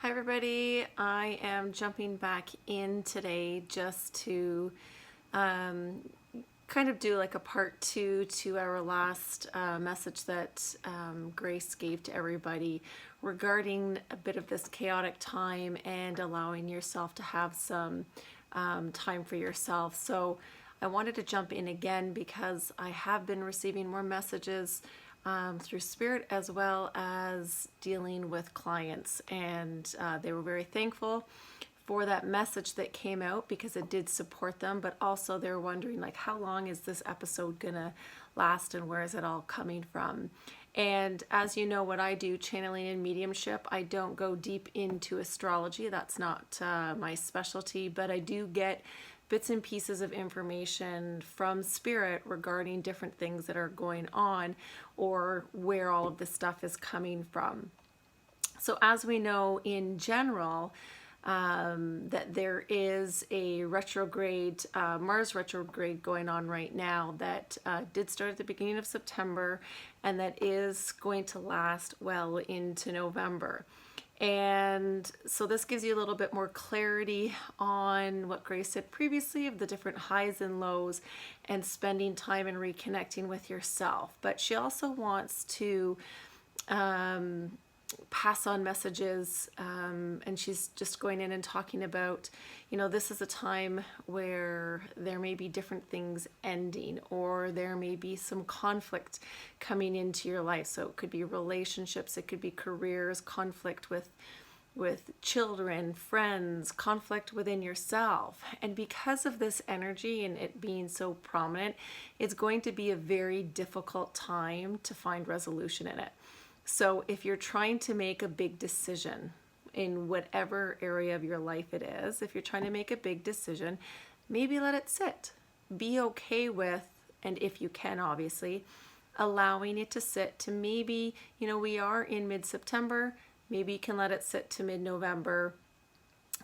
Hi everybody, I am jumping back in today just to um, kind of do like a part two to our last message that Grace gave to everybody regarding a bit of this chaotic time and allowing yourself to have some time for yourself. So I wanted to jump in again because I have been receiving more messages through Spirit as well as dealing with clients, and they were very thankful for that message that came out because it did support them, but also they're wondering like how long is this episode gonna last and where is it all coming from. And as you know, what I do, channeling and mediumship, I don't go deep into astrology. That's not my specialty, but I do get bits and pieces of information from Spirit regarding different things that are going on or where all of this stuff is coming from. So as we know in general, that there is a retrograde, Mars retrograde going on right now that did start at the beginning of September and that is going to last well into November. And so this gives you a little bit more clarity on what Grace said previously of the different highs and lows and spending time and reconnecting with yourself. But she also wants to pass on messages, and she's just going in and talking about, you know, this is a time where there may be different things ending or there may be some conflict coming into your life. So it could be relationships, it could be careers, conflict with children, friends, conflict within yourself. And because of this energy and it being so prominent, it's going to be a very difficult time to find resolution in it. So if you're trying to make a big decision in whatever area of your life it is, if you're trying to make a big decision, maybe let it sit. Be okay with, and if you can, obviously, allowing it to sit to maybe, you know, we are in mid-September, maybe you can let it sit to mid-November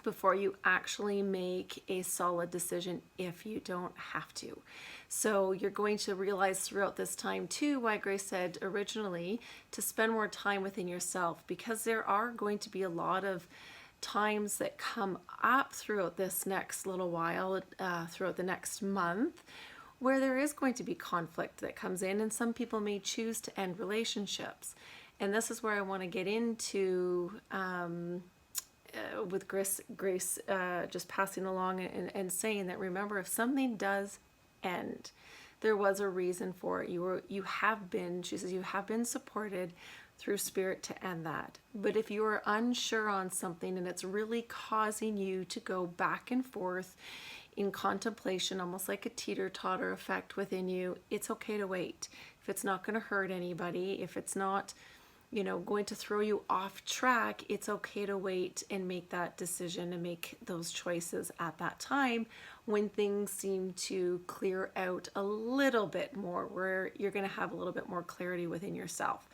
before you actually make a solid decision if you don't have to. So you're going to realize throughout this time too why Grace said originally to spend more time within yourself, because there are going to be a lot of times that come up throughout this next little while, throughout the next month, where there is going to be conflict that comes in, and some people may choose to end relationships. And this is where I want to get into with Grace just passing along and saying that, remember, if something does end, there was a reason for it. You have been, she says, you have been supported through Spirit to end that. But if you are unsure on something and it's really causing you to go back and forth in contemplation, almost like a teeter-totter effect within you, it's okay to wait. If it's not going to hurt anybody, if it's not, you know, going to throw you off track, it's okay to wait and make that decision and make those choices at that time when things seem to clear out a little bit more, where you're going to have a little bit more clarity within yourself.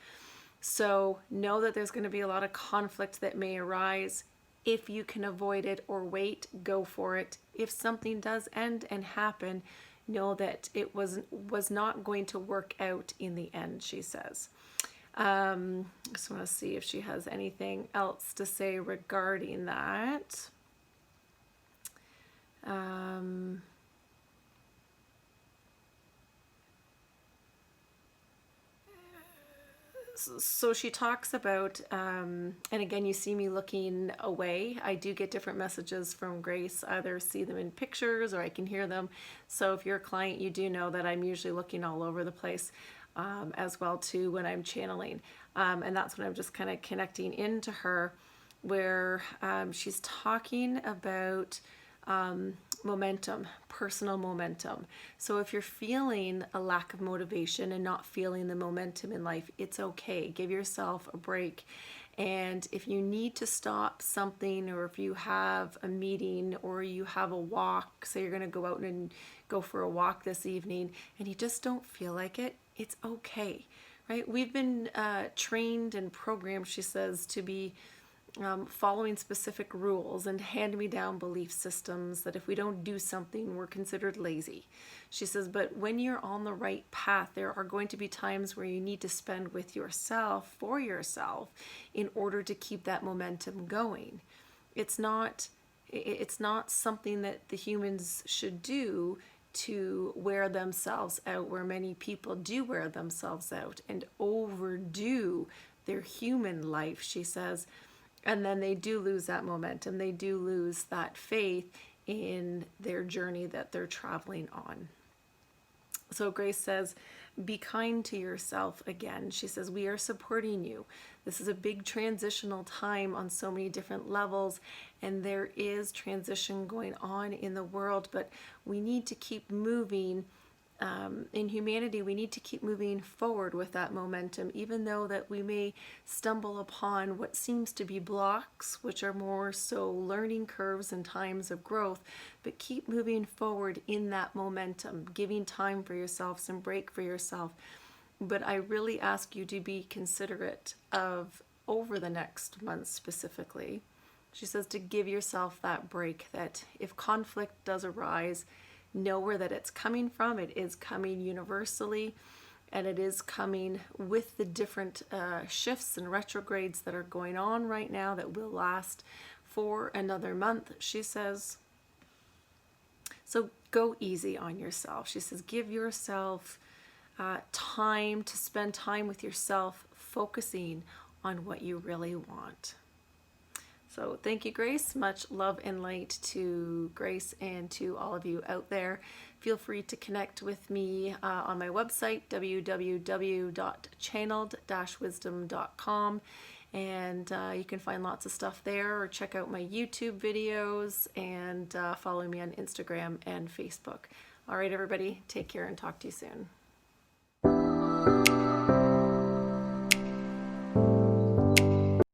So know that there's going to be a lot of conflict that may arise. If you can avoid it or wait, go for it. If something does end and happen, know that it was not going to work out in the end, she says. Just want to see if she has anything else to say regarding that. So she talks about, and again, you see me looking away. I do get different messages from Grace, either see them in pictures or I can hear them. So if you're a client, you do know that I'm usually looking all over the place. As well too when I'm channeling, and that's when I'm just kind of connecting into her, where she's talking about momentum, personal momentum. So if you're feeling a lack of motivation and not feeling the momentum in life, it's okay. Give yourself a break. And if you need to stop something, or if you have a meeting or you have a walk, say you're going to go out and go for a walk this evening and you just don't feel like it, it's okay, right? We've been trained and programmed, she says, to be following specific rules and hand-me-down belief systems that if we don't do something, we're considered lazy. She says, but when you're on the right path, there are going to be times where you need to spend with yourself, for yourself, in order to keep that momentum going. It's not something that the humans should do to wear themselves out, where many people do wear themselves out and overdo their human life, she says. And then they do lose that momentum. They do lose that faith in their journey that they're traveling on. So Grace says, be kind to yourself again. She says, we are supporting you. This is a big transitional time on so many different levels, and there is transition going on in the world, but we need to keep moving. In humanity, we need to keep moving forward with that momentum, even though that we may stumble upon what seems to be blocks, which are more so learning curves and times of growth, but keep moving forward in that momentum, giving time for yourself, some break for yourself. But I really ask you to be considerate of, over the next month specifically, she says, to give yourself that break, that if conflict does arise, know where that it's coming from. It is coming universally, and it is coming with the different shifts and retrogrades that are going on right now that will last for another month, she says. So go easy on yourself. She says, give yourself time to spend time with yourself, focusing on what you really want. So thank you, Grace. Much love and light to Grace and to all of you out there. Feel free to connect with me on my website, www.channeled-wisdom.com. And you can find lots of stuff there, or check out my YouTube videos, and follow me on Instagram and Facebook. All right, everybody, take care and talk to you soon.